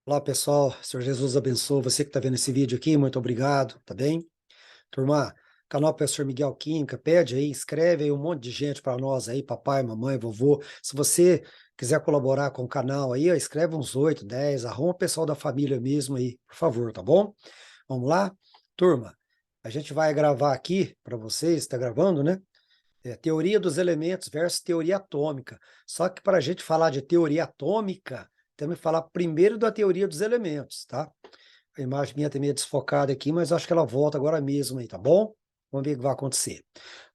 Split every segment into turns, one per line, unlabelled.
Olá, pessoal. Senhor Jesus abençoe você que está vendo esse vídeo aqui. Muito obrigado, tá bem? Turma, canal Professor Miguel Química, pede aí, inscreve aí um monte de gente para nós aí, papai, mamãe, vovô. Se você quiser colaborar com o canal aí, ó, escreve uns 8, 10, arruma o pessoal da família mesmo aí, por favor, tá bom? Vamos lá? Turma, a gente vai gravar aqui para vocês, está gravando, né? Teoria dos elementos versus teoria atômica. Só que para a gente falar de teoria atômica, temos que falar primeiro da teoria dos elementos, tá? A imagem minha está meio desfocada aqui, mas acho que ela volta agora mesmo aí, tá bom? Vamos ver o que vai acontecer.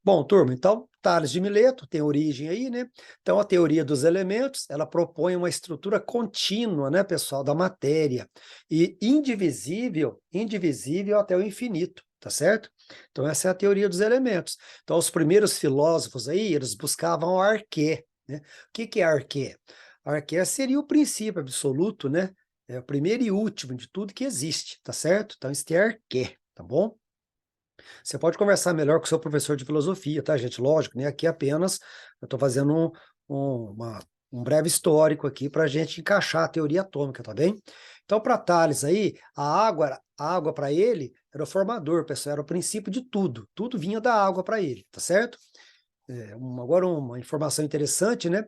Bom, turma, então, Tales de Mileto tem origem aí, né? Então, a teoria dos elementos, ela propõe uma estrutura contínua, né, pessoal, da matéria, e indivisível até o infinito, tá certo? Então, essa é a teoria dos elementos. Então, os primeiros filósofos aí, eles buscavam o arqué, né? O que é arqué? Arqué seria o princípio absoluto, né? É o primeiro e último de tudo que existe, tá certo? Então, isso é arqué, tá bom? Você pode conversar melhor com o seu professor de filosofia, tá, gente? Lógico, né? Aqui apenas eu estou fazendo um breve histórico aqui para a gente encaixar a teoria atômica, tá bem? Então, para Tales aí, a água para ele era o formador, pessoal, era o princípio de tudo. Tudo vinha da água para ele, tá certo? Agora uma informação interessante, né?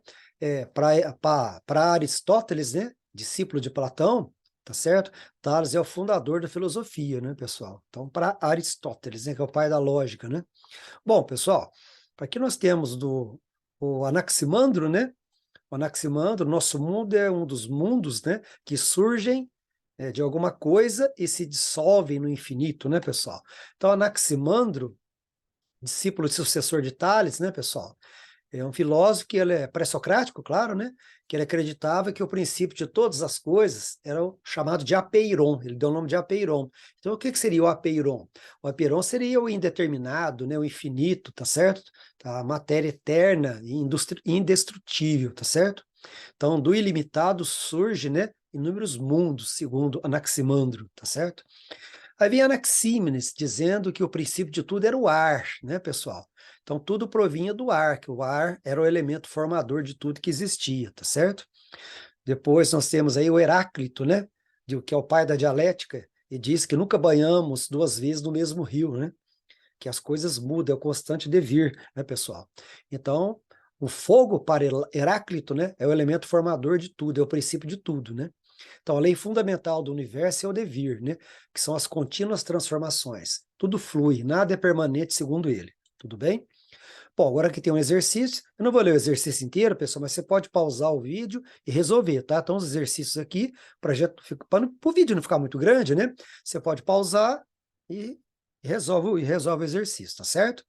Para Aristóteles, né? Discípulo de Platão, tá certo? Tales é o fundador da filosofia, né, pessoal? Então, para Aristóteles, né, que é o pai da lógica, né? Bom, pessoal, aqui nós temos o Anaximandro, né? O Anaximandro, nosso mundo é um dos mundos, né, que surgem de alguma coisa e se dissolvem no infinito, né, pessoal? Então, Anaximandro, discípulo e sucessor de Tales, né, pessoal? É um filósofo que ele é pré-socrático, claro, né? Que ele acreditava que o princípio de todas as coisas era o chamado de apeiron. Ele deu o nome de apeiron. Então, o que seria o apeiron? O apeiron seria o indeterminado, né? O infinito, tá certo? A matéria eterna e indestrutível, tá certo? Então, do ilimitado surge, né? Inúmeros mundos, segundo Anaximandro, tá certo? Aí vem Anaxímenes dizendo que o princípio de tudo era o ar, né, pessoal? Então tudo provinha do ar, que o ar era o elemento formador de tudo que existia, tá certo? Depois nós temos aí o Heráclito, né, que é o pai da dialética, e diz que nunca banhamos duas vezes no mesmo rio, né? Que as coisas mudam, é o constante devir, né, pessoal? Então, o fogo para Heráclito, né, é o elemento formador de tudo, é o princípio de tudo, né? Então, a lei fundamental do universo é o devir, né? Que são as contínuas transformações. Tudo flui, nada é permanente segundo ele. Tudo bem? Bom, agora aqui tem um exercício. Eu não vou ler o exercício inteiro, pessoal, mas você pode pausar o vídeo e resolver, tá? Então, os exercícios aqui, para o vídeo não ficar muito grande, né? Você pode pausar e resolve o exercício, tá certo?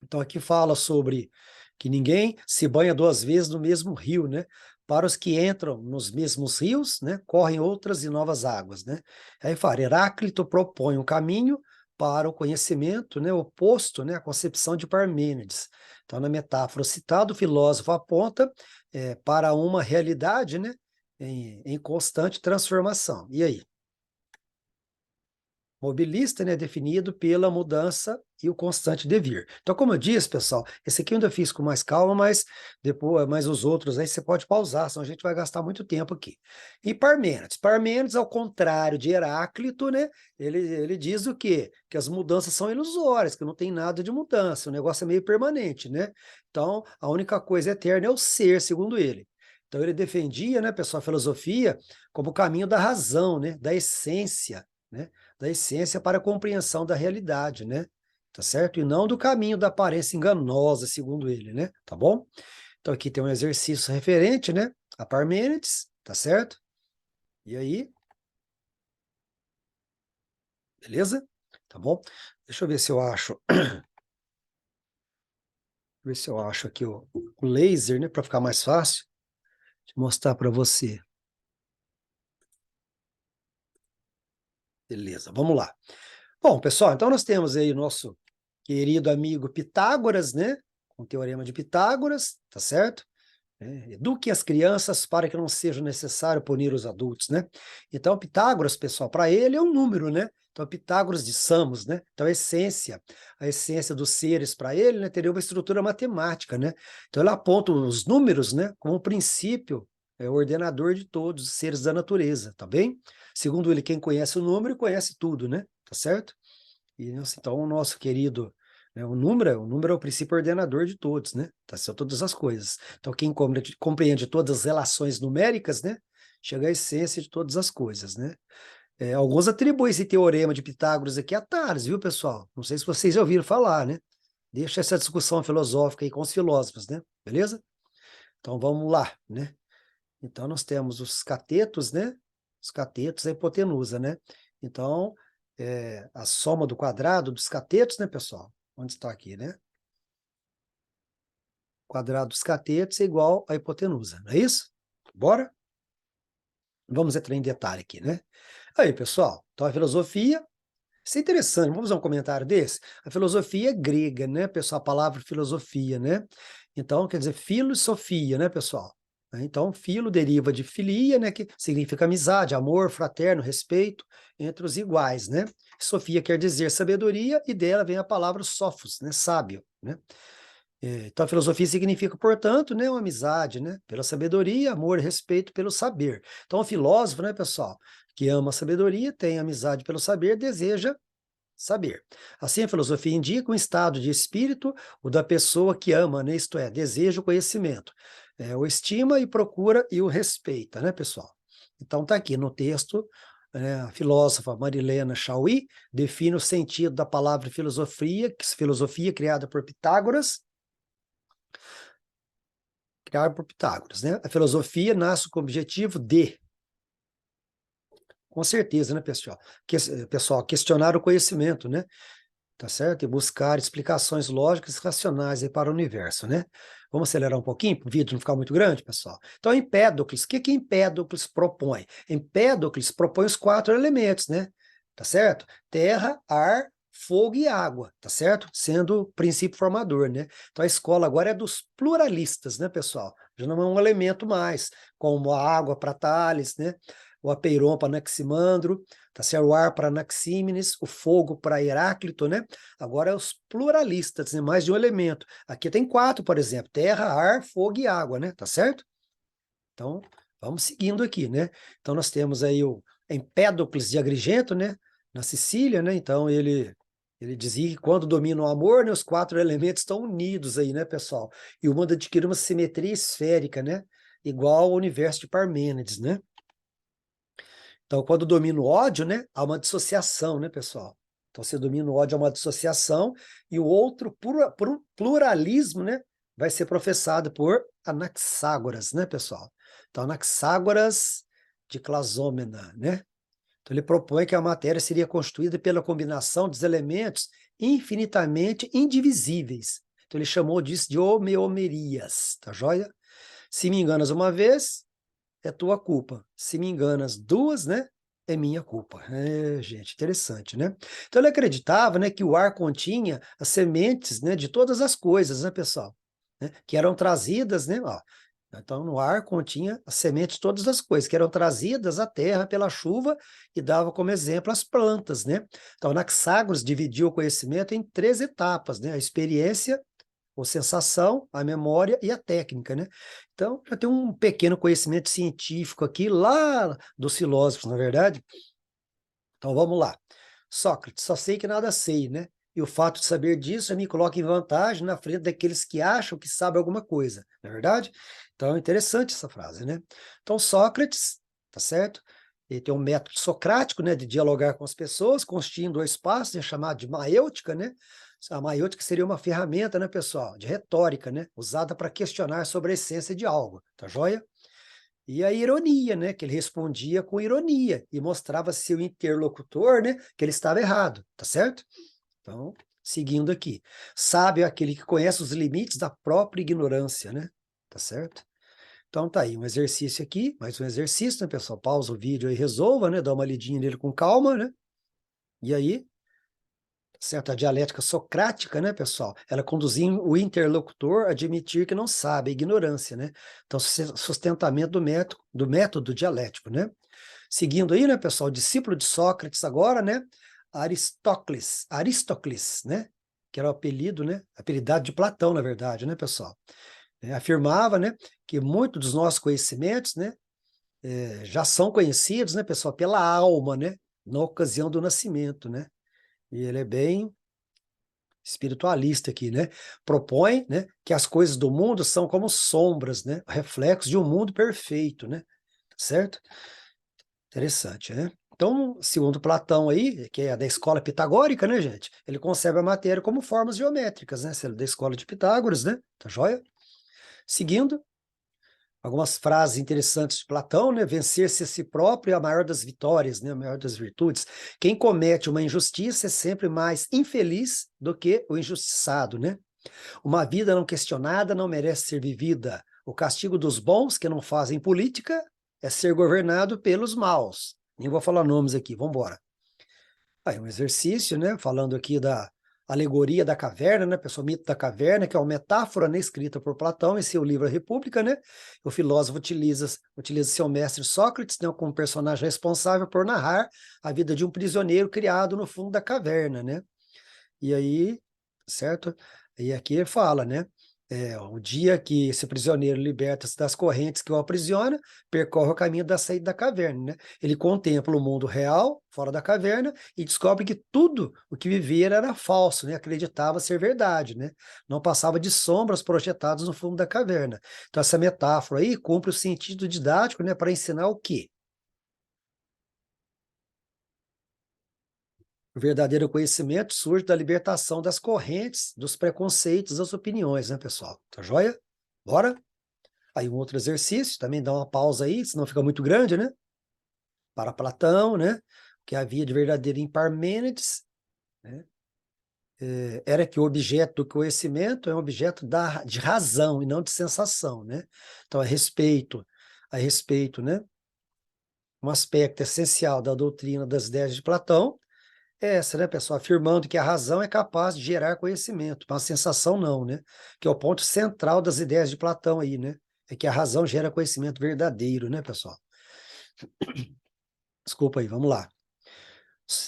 Então, aqui fala sobre que ninguém se banha duas vezes no mesmo rio, né? Para os que entram nos mesmos rios, né, correm outras e novas águas, né? Aí fala, Heráclito propõe um caminho para o conhecimento, né, oposto, né, à concepção de Parmênides. Então, na metáfora citada, o filósofo aponta para uma realidade, né, em constante transformação. E aí? Mobilista, né, definido pela mudança e o constante devir. Então, como eu disse, pessoal, esse aqui eu ainda fiz com mais calma, mas depois, mas os outros aí você pode pausar, senão a gente vai gastar muito tempo aqui. E Parmênides? Parmênides, ao contrário de Heráclito, né, ele diz o quê? Que as mudanças são ilusórias, que não tem nada de mudança, o negócio é meio permanente, né? Então, a única coisa eterna é o ser, segundo ele. Então, ele defendia, né, pessoal, a filosofia como o caminho da razão, né, da essência, né? Da essência para a compreensão da realidade, né? Tá certo? E não do caminho da aparência enganosa, segundo ele, né? Tá bom? Então aqui tem um exercício referente, né? A Parmênides, tá certo? E aí, beleza? Tá bom? Deixa eu ver se eu acho, ver se eu acho aqui o laser, né? Para ficar mais fácil de mostrar para você. Beleza, vamos lá. Bom, pessoal, então nós temos aí o nosso querido amigo Pitágoras, né? Com o teorema de Pitágoras, tá certo? Eduquem as crianças para que não seja necessário punir os adultos, né? Então, Pitágoras, pessoal, para ele é um número, né? Então, Pitágoras de Samos, né? Então, a essência dos seres para ele, né, teria uma estrutura matemática, né? Então, ele aponta os números, né, como um princípio é o ordenador de todos os seres da natureza, tá bem? Segundo ele, quem conhece o número, conhece tudo, né? Tá certo? E, então, o nosso querido, né, o número é o princípio ordenador de todos, né? Tá certo? Todas as coisas. Então, quem compreende todas as relações numéricas, né? Chega à essência de todas as coisas, né? Alguns atribuem esse teorema de Pitágoras aqui a Tales, viu, pessoal? Não sei se vocês já ouviram falar, né? Deixa essa discussão filosófica aí com os filósofos, né? Beleza? Então, vamos lá, né? Então, nós temos os catetos, né? Os catetos, a hipotenusa, né? Então, a soma do quadrado dos catetos, né, pessoal? Onde está aqui, né? O quadrado dos catetos é igual à hipotenusa, não é isso? Bora? Vamos entrar em detalhe aqui, né? Aí, pessoal, então a filosofia, isso é interessante, vamos fazer um comentário desse? A filosofia é grega, né, pessoal? A palavra filosofia, né? Então, quer dizer, filosofia, né, pessoal? Então, filo deriva de filia, né, que significa amizade, amor, fraterno, respeito entre os iguais, né? Sofia quer dizer sabedoria, e dela vem a palavra sophos, né, sábio, né? Então, a filosofia significa, portanto, né, uma amizade, né, pela sabedoria, amor e respeito pelo saber. Então, o filósofo, né, pessoal, que ama a sabedoria, tem amizade pelo saber, deseja saber. Assim, a filosofia indica um estado de espírito, o da pessoa que ama, né, isto é, deseja o conhecimento, o estima e procura e o respeita, né, pessoal? Então, está aqui no texto, a filósofa Marilena Chauí define o sentido da palavra filosofia criada por Pitágoras, né? A filosofia nasce com o objetivo de, com certeza, né, pessoal? Pessoal, questionar o conhecimento, né? Tá certo? E buscar explicações lógicas e racionais aí para o universo, né? Vamos acelerar um pouquinho para o vídeo não ficar muito grande, pessoal? Então, Empédocles, o que Empédocles propõe? Empédocles propõe os 4 elementos, né? Tá certo? Terra, ar, fogo e água, tá certo? Sendo o princípio formador, né? Então, a escola agora é dos pluralistas, né, pessoal? Já não é um elemento mais, como a água para Tales, né? O apeiron para Anaximandro, tá certo? O ar para Anaxímenes, o fogo para Heráclito, né? Agora é os pluralistas, né? Mais de um elemento. Aqui tem 4, por exemplo: terra, ar, fogo e água, né? Tá certo? Então, vamos seguindo aqui, né? Então, nós temos aí o Empédocles de Agrigento, né? Na Sicília, né? Então, ele dizia que quando domina o amor, né, os 4 elementos estão unidos aí, né, pessoal? E o mundo adquire uma simetria esférica, né? Igual ao universo de Parmênides, né? Então, quando domina o ódio, né, há uma dissociação, né, pessoal? Então, você domina o ódio, há uma dissociação, e o outro pluralismo, né, vai ser professado por Anaxágoras, né, pessoal? Então, Anaxágoras de Clasômena, né? Então, ele propõe que a matéria seria constituída pela combinação dos elementos infinitamente indivisíveis. Então, ele chamou disso de homeomerias, tá joia? Se me enganas uma vez, é tua culpa. Se me enganas 2, né, é minha culpa. Gente, interessante, né? Então ele acreditava, né, que o ar continha as sementes, né, de todas as coisas, né, pessoal? Né, que eram trazidas, né, ó. Então no ar continha as sementes de todas as coisas, que eram trazidas à terra pela chuva e dava como exemplo as plantas, né? Então Anaxágoras dividiu o conhecimento em 3 etapas, né? A experiência, ou sensação, a memória e a técnica, né? Então, já tem um pequeno conhecimento científico aqui, lá dos filósofos, na verdade. Então, vamos lá. Sócrates, só sei que nada sei, né? E o fato de saber disso já me coloca em vantagem na frente daqueles que acham que sabem alguma coisa, não é verdade? Então, é interessante essa frase, né? Então, Sócrates, tá certo? Ele tem um método socrático, né, de dialogar com as pessoas, constituindo 2 passos, é chamado de maêutica, né? A maêutica seria uma ferramenta, né, pessoal, de retórica, né, usada para questionar sobre a essência de algo, tá joia? E a ironia, né, que ele respondia com ironia e mostrava seu interlocutor, né, que ele estava errado, tá certo? Então, seguindo aqui. Sábio é aquele que conhece os limites da própria ignorância, né? Tá certo? Então tá aí um exercício aqui, mais um exercício, né, pessoal? Pausa o vídeo aí, resolva, né? Dá uma lidinha nele com calma, né? E aí, certo? A dialética socrática, né, pessoal? Ela conduzia o interlocutor a admitir que não sabe, a ignorância, né? Então, sustentamento do método dialético, né? Seguindo aí, né, pessoal? O discípulo de Sócrates agora, né? Aristócles, né? Que era o apelido, né? Apelidado de Platão, na verdade, né, pessoal? Afirmava, né, que muitos dos nossos conhecimentos, né, já são conhecidos, né, pessoal, pela alma, né, na ocasião do nascimento, né? E ele é bem espiritualista aqui, né? Propõe, né, que as coisas do mundo são como sombras, né, reflexos de um mundo perfeito, né? Certo? Interessante, né? Então, segundo Platão aí, que é da escola pitagórica, né, gente? Ele concebe a matéria como formas geométricas, né? Sendo da escola de Pitágoras, né? Tá joia? Seguindo, algumas frases interessantes de Platão, né? Vencer-se a si próprio é a maior das vitórias, né? A maior das virtudes. Quem comete uma injustiça é sempre mais infeliz do que o injustiçado, né? Uma vida não questionada não merece ser vivida. O castigo dos bons que não fazem política é ser governado pelos maus. Nem vou falar nomes aqui, vamos embora. Aí um exercício, né? Falando aqui da alegoria da caverna, né? Pessoal, mito da caverna, que é uma metáfora, né, escrita por Platão em seu livro A República, né? O filósofo utiliza seu mestre Sócrates, né, como personagem responsável por narrar a vida de um prisioneiro criado no fundo da caverna, né? E aí, certo? E aqui ele fala, né? O dia que esse prisioneiro liberta-se das correntes que o aprisiona, percorre o caminho da saída da caverna, né? Ele contempla o mundo real, fora da caverna, e descobre que tudo o que vivia era falso, né? Acreditava ser verdade, né? Não passava de sombras projetadas no fundo da caverna. Então, essa metáfora aí cumpre o sentido didático, né? Para ensinar o quê? O verdadeiro conhecimento surge da libertação das correntes, dos preconceitos, das opiniões, né, pessoal? Tá joia? Bora? Aí um outro exercício, também dá uma pausa aí, senão fica muito grande, né? Para Platão, né? Que havia de verdadeiro em Parmênides, né? Era que o objeto do conhecimento é um objeto de razão e não de sensação, né? Então, a respeito, né? Um aspecto essencial da doutrina das ideias de Platão é essa, né, pessoal? Afirmando que a razão é capaz de gerar conhecimento, mas a sensação não, né? Que é o ponto central das ideias de Platão aí, né? É que a razão gera conhecimento verdadeiro, né, pessoal? Desculpa aí, vamos lá.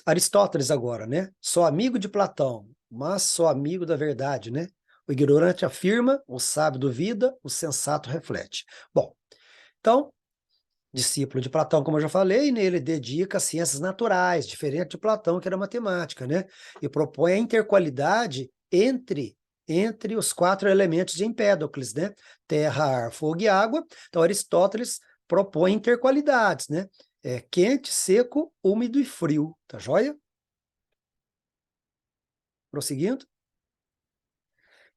Aristóteles agora, né? Sou amigo de Platão, mas sou amigo da verdade, né? O ignorante afirma, o sábio duvida, o sensato reflete. Bom, então, discípulo de Platão, como eu já falei, né, ele dedica às ciências naturais, diferente de Platão, que era matemática, né? E propõe a interqualidade entre os quatro elementos de Empédocles, né? Terra, ar, fogo e água. Então, Aristóteles propõe interqualidades, né? Quente, seco, úmido e frio, tá joia? Prosseguindo.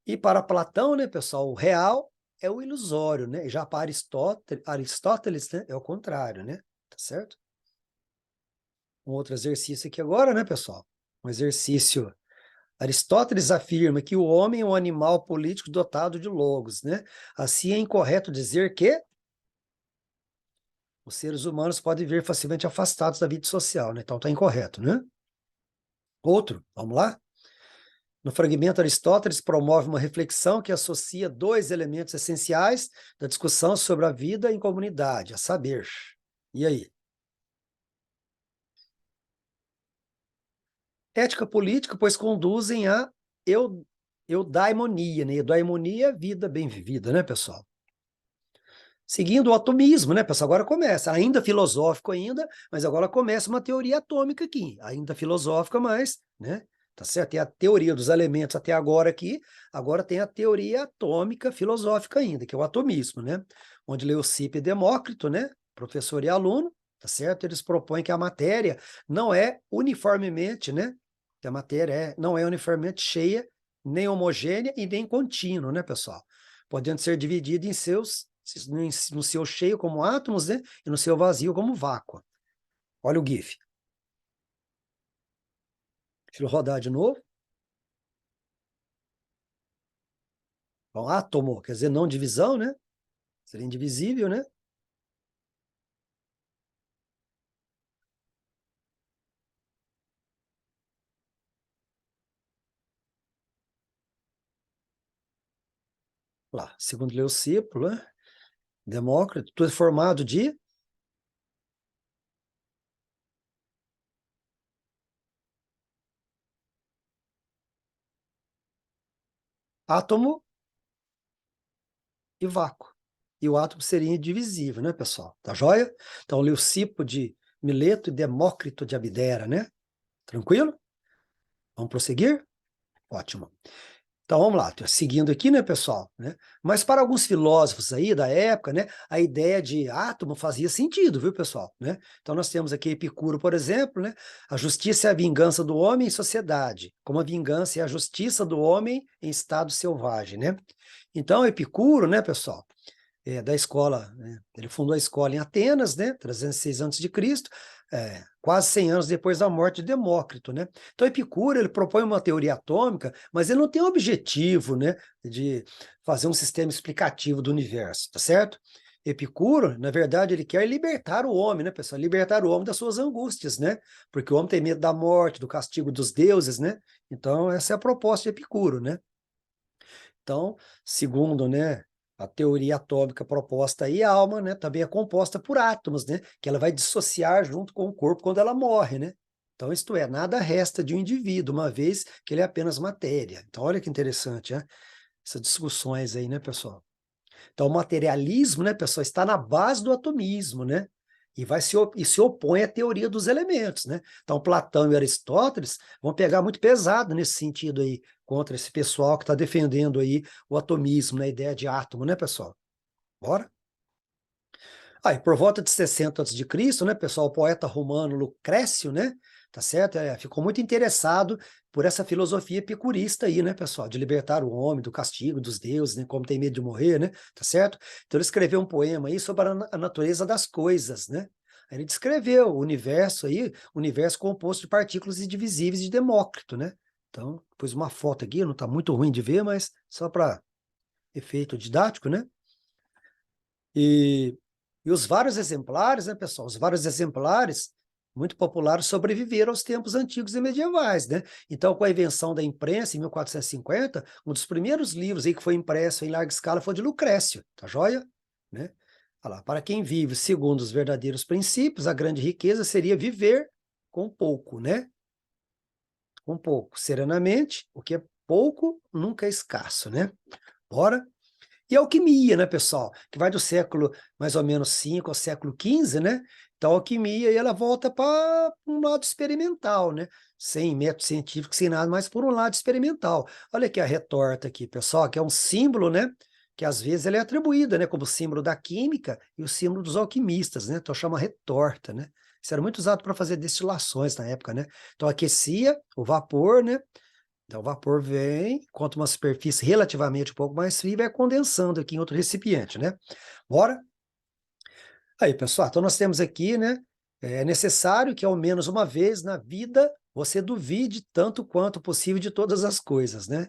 E para Platão, né, pessoal, o real é o ilusório, né? E já para Aristóteles, né, é o contrário, né? Tá certo? Um outro exercício aqui agora, né, pessoal? Um exercício. Aristóteles afirma que o homem é um animal político dotado de logos, né? Assim é incorreto dizer que os seres humanos podem vir facilmente afastados da vida social, né? Então tá incorreto, né? Outro, vamos lá? No fragmento, Aristóteles promove uma reflexão que associa dois elementos essenciais da discussão sobre a vida em comunidade, a saber. E aí? Ética política, pois conduzem a eu, eudaimonia, né? Eudaimonia é vida bem vivida, né, pessoal? Seguindo o atomismo, né, pessoal? Agora começa, ainda filosófico ainda, mas agora começa uma teoria atômica aqui, ainda filosófica, mas, né? Tá certo? Tem a teoria dos elementos até agora aqui, agora tem a teoria atômica filosófica ainda, que é o atomismo, né? Onde Leucipo e Demócrito, né, professor e aluno, tá certo? Eles propõem que a matéria não é uniformemente, né? Que a matéria não é uniformemente cheia, nem homogênea e nem contínua, né, pessoal? Podendo ser dividida em no seu cheio como átomos, né? E no seu vazio como vácuo. Olha o GIF. Deixa eu rodar de novo. Bom, átomo, quer dizer não divisão, né? Seria indivisível, né? Lá, segundo Leucipo, né? Demócrito, tudo é formado de átomo e vácuo. E o átomo seria indivisível, né, pessoal? Tá joia? Então, Leucipo de Mileto e Demócrito de Abdera, né? Tranquilo? Vamos prosseguir? Ótimo. Então, vamos lá, seguindo aqui, né, pessoal, né? Mas para alguns filósofos aí da época, né, a ideia de átomo fazia sentido, viu, pessoal, né? Então, nós temos aqui Epicuro, por exemplo, né? A justiça é a vingança do homem em sociedade, como a vingança é a justiça do homem em estado selvagem, né? Então, Epicuro, né, pessoal, da escola, né? Ele fundou a escola em Atenas, né? 306 a.C., quase 100 anos depois da morte de Demócrito, né? Então, Epicuro, ele propõe uma teoria atômica, mas ele não tem o objetivo, né, de fazer um sistema explicativo do universo, tá certo? Epicuro, na verdade, ele quer libertar o homem, né, pessoal? Libertar o homem das suas angústias, né? Porque o homem tem medo da morte, do castigo dos deuses, né? Então, essa é a proposta de Epicuro, né? Então, segundo, né, a teoria atômica proposta aí, a alma, né, também é composta por átomos, né, que ela vai dissociar junto com o corpo quando ela morre, né? Então, isto é, nada resta de um indivíduo, uma vez que ele é apenas matéria. Então, olha que interessante, né? Essas discussões aí, né, pessoal? Então, o materialismo, né, pessoal, está na base do atomismo, né? E se opõe à teoria dos elementos, né? Então, Platão e Aristóteles vão pegar muito pesado nesse sentido aí, contra esse pessoal que está defendendo aí o atomismo, né? A ideia de átomo, né, pessoal? Bora? Aí, por volta de 60 a.C., né, pessoal, o poeta romano Lucrécio, né, tá certo? Ficou muito interessado por essa filosofia epicurista aí, né, pessoal, de libertar o homem do castigo dos deuses, né, como tem medo de morrer, né, tá certo? Então ele escreveu um poema aí sobre a natureza das coisas, né? Aí ele descreveu o universo aí, o universo composto de partículas indivisíveis de Demócrito, né? Então, pus uma foto aqui, não tá muito ruim de ver, mas só para efeito didático, né? E, e os vários exemplares, né, pessoal? Os vários exemplares muito populares sobreviveram aos tempos antigos e medievais, né? Então, com a invenção da imprensa, em 1450, um dos primeiros livros aí que foi impresso em larga escala foi de Lucrécio, tá joia? Né? Olha lá, para quem vive segundo os verdadeiros princípios, a grande riqueza seria viver com pouco, né? Com pouco, serenamente, o que é pouco nunca é escasso, né? Bora? E alquimia, né, pessoal? Que vai do século mais ou menos 5 ao século 15, né? Então, a alquimia ela volta para um lado experimental, né? Sem método científico, sem nada, mas por um lado experimental. Olha aqui a retorta aqui, pessoal, que é um símbolo, né? Que às vezes ela é atribuída, né? Como símbolo da química e o símbolo dos alquimistas, né? Então chama retorta, né? Isso era muito usado para fazer destilações na época, né? Então aquecia o vapor, né? Então, o vapor vem, encontra uma superfície relativamente um pouco mais fria e vai condensando aqui em outro recipiente, né? Bora? Aí, pessoal, então nós temos aqui, né? É necessário que ao menos uma vez na vida você duvide tanto quanto possível de todas as coisas, né?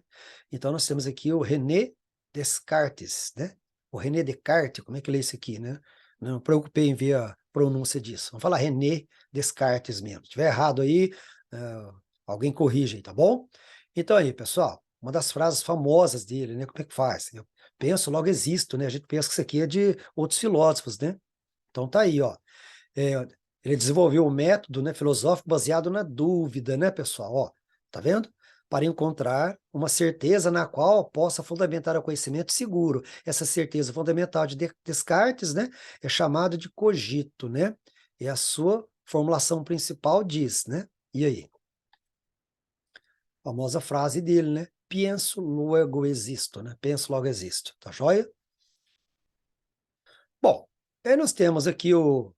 Então, nós temos aqui o René Descartes, né? O René Descartes, como é que lê isso aqui, né? Não me preocupei em ver a pronúncia disso. Vamos falar René Descartes mesmo. Se tiver errado aí, alguém corrige aí, tá bom? Então aí, pessoal, uma das frases famosas dele, né? Como é que faz? Eu penso, logo existo, né? A gente pensa que isso aqui é de outros filósofos, né? Então tá aí, ó. Ele desenvolveu um método, né, filosófico baseado na dúvida, né, pessoal? Ó, tá vendo? Para encontrar uma certeza na qual possa fundamentar o conhecimento seguro. Essa certeza fundamental de Descartes, né, é chamada de cogito, né? E a sua formulação principal diz, né? E aí? A famosa frase dele, né? Penso, logo existo, né? Penso, logo existo. Tá joia? Bom, aí nós temos aqui o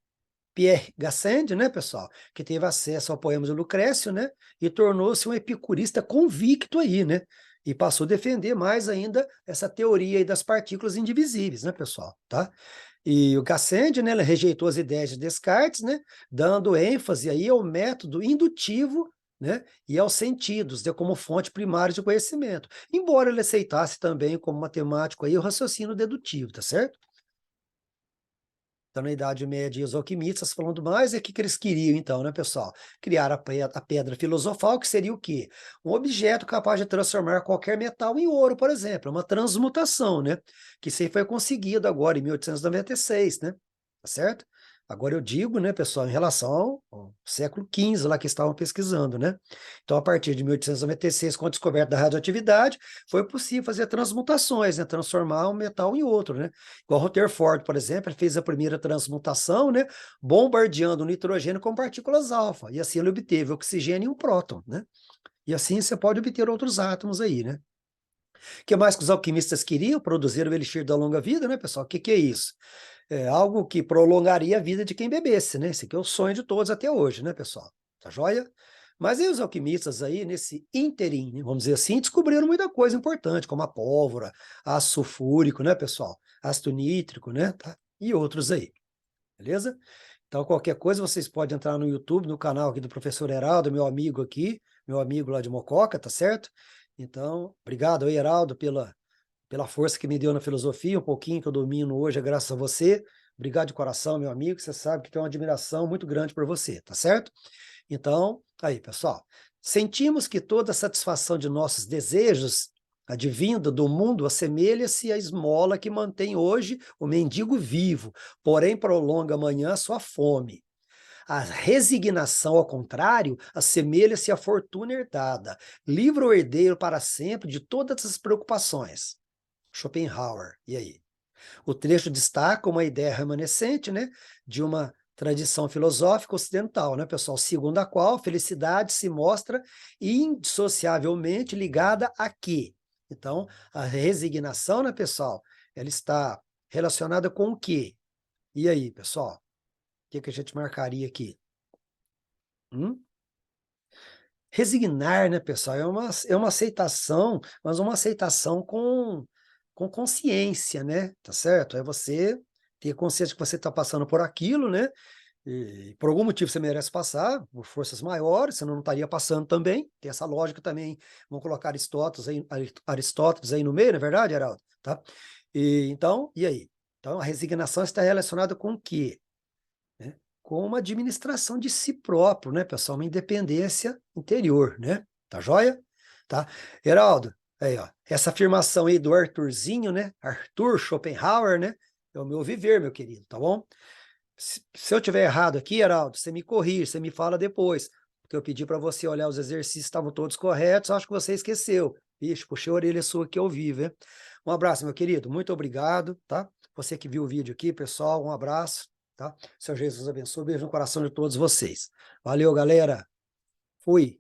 Pierre Gassendi, né, pessoal, que teve acesso ao poema de Lucrécio, né, e tornou-se um epicurista convicto aí, né, e passou a defender mais ainda essa teoria aí das partículas indivisíveis, né, pessoal, tá? E o Gassendi, né, ele rejeitou as ideias de Descartes, né, dando ênfase aí ao método indutivo, né, e aos sentidos, né, como fonte primária de conhecimento, embora ele aceitasse também como matemático aí o raciocínio dedutivo, tá certo? Então, na Idade Média, os alquimistas falando mais, o que que eles queriam, então, né, pessoal? Criar a pedra filosofal, que seria o quê? Um objeto capaz de transformar qualquer metal em ouro, por exemplo, uma transmutação, né? Que isso aí foi conseguido agora, em 1896, né? Tá certo? Agora eu digo, né, pessoal, em relação ao século XV, lá que estavam pesquisando, né? Então, a partir de 1896, com a descoberta da radioatividade, foi possível fazer transmutações, né, transformar um metal em outro, né? Igual Rutherford, por exemplo, ele fez a primeira transmutação, né, bombardeando o nitrogênio com partículas alfa, e assim ele obteve oxigênio e um próton, né? E assim você pode obter outros átomos aí, né? O que mais que os alquimistas queriam? Produzir o elixir da longa vida, né, pessoal? O que é isso? É algo que prolongaria a vida de quem bebesse, né? Esse aqui é o sonho de todos até hoje, né, pessoal? Tá joia? Mas aí os alquimistas aí, nesse ínterim, né, vamos dizer assim, descobriram muita coisa importante, como a pólvora, ácido sulfúrico, né, pessoal? Ácido nítrico, né? Tá? E outros aí, beleza? Então, qualquer coisa, vocês podem entrar no YouTube, no canal aqui do professor Heraldo, meu amigo aqui, meu amigo lá de Mococa, tá certo? Então, obrigado aí, Heraldo, pela força que me deu na filosofia, um pouquinho que eu domino hoje, é graças a você. Obrigado de coração, meu amigo, você sabe que tem uma admiração muito grande por você, tá certo? Então, aí, pessoal, sentimos que toda a satisfação de nossos desejos, advinda do mundo, assemelha-se à esmola que mantém hoje o mendigo vivo, porém prolonga amanhã a sua fome. A resignação, ao contrário, assemelha-se à fortuna herdada, livra o herdeiro para sempre de todas as preocupações. Schopenhauer, e aí? O trecho destaca uma ideia remanescente, né, de uma tradição filosófica ocidental, né, pessoal, segundo a qual a felicidade se mostra indissociavelmente ligada a quê? Então, a resignação, né, pessoal, ela está relacionada com o quê? E aí, pessoal? O que a gente marcaria aqui? Resignar, né, pessoal, é uma aceitação, mas uma aceitação com consciência, né, tá certo? É você ter consciência que você está passando por aquilo, né, e por algum motivo você merece passar, por forças maiores, você não estaria passando também, tem essa lógica também, vamos colocar Aristóteles aí no meio, não é verdade, Heraldo? Tá? Então, e aí? Então, a resignação está relacionada com o quê? Né? Com uma administração de si próprio, né, pessoal? Uma independência interior, né? Tá joia? Tá? Heraldo, aí, ó, essa afirmação aí do Arthurzinho, né? Arthur Schopenhauer, né? É o meu viver, meu querido, tá bom? Se eu tiver errado aqui, Heraldo, você me corrige, você me fala depois, porque eu pedi para você olhar os exercícios, estavam todos corretos, acho que você esqueceu. Ixi, puxei a orelha sua aqui ao vivo, hein? Um abraço, meu querido, muito obrigado, tá? Você que viu o vídeo aqui, pessoal, um abraço, tá? Seu Jesus abençoe, beijo no coração de todos vocês. Valeu, galera. Fui.